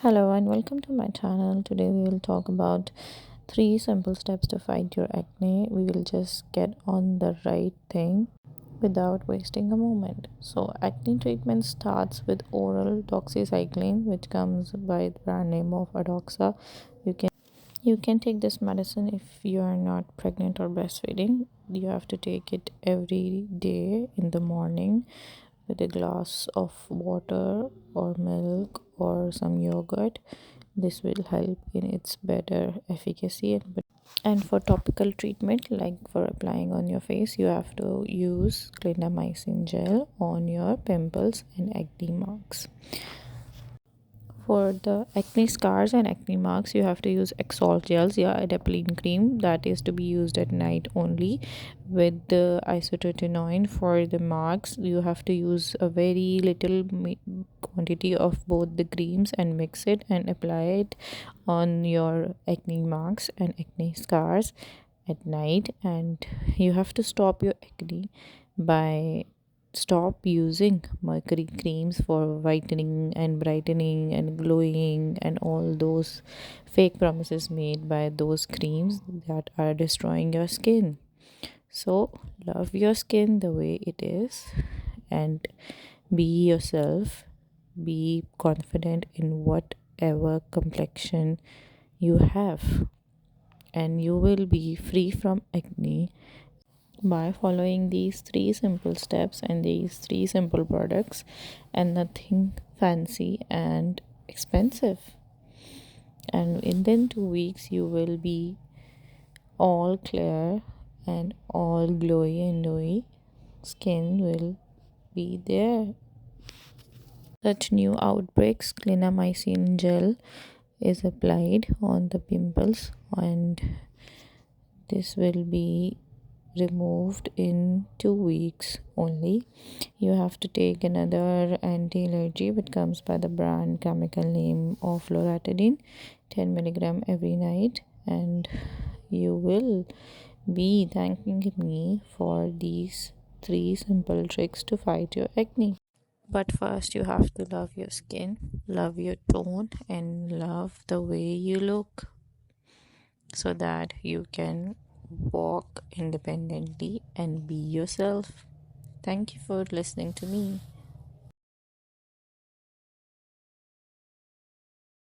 Hello and welcome to my channel. Today we will talk about 3 simple steps to fight your acne. We will just get on the right thing without wasting a moment. So acne treatment starts with oral doxycycline, which comes by the brand name of Adoxa. You can take this medicine if you are not pregnant or breastfeeding. You have to take it every day in the morning with a glass of water or milk or some yogurt. This will help in its better efficacy and for topical treatment, like for applying on your face, you have to use clindamycin gel on your pimples and acne marks. For the acne scars and acne marks, you have to use Exalt gels, yeah, adapalene cream that is to be used at night only. With the isotretinoin for the marks, you have to use a very little quantity of both the creams and mix it and apply it on your acne marks and acne scars at night. And you have to stop your acne by stop using mercury creams for whitening and brightening and glowing and all those fake promises made by those creams that are destroying your skin. So love your skin the way it is and be yourself. Be confident in whatever complexion you have, and you will be free from acne by following these 3 simple steps and these 3 simple products, and nothing fancy and expensive. And within 2 weeks you will be all clear and all glowy and dewy skin will be there. Such new outbreaks, clindamycin gel is applied on the pimples, and this will be removed in 2 weeks only. You have to take another anti-allergy which comes by the brand chemical name of loratadine, 10 milligram every night, and you will be thanking me for these 3 simple tricks to fight your acne. But first you have to love your skin, love your tone, and love the way you look, so that you can walk independently and be yourself. Thank you for listening to me.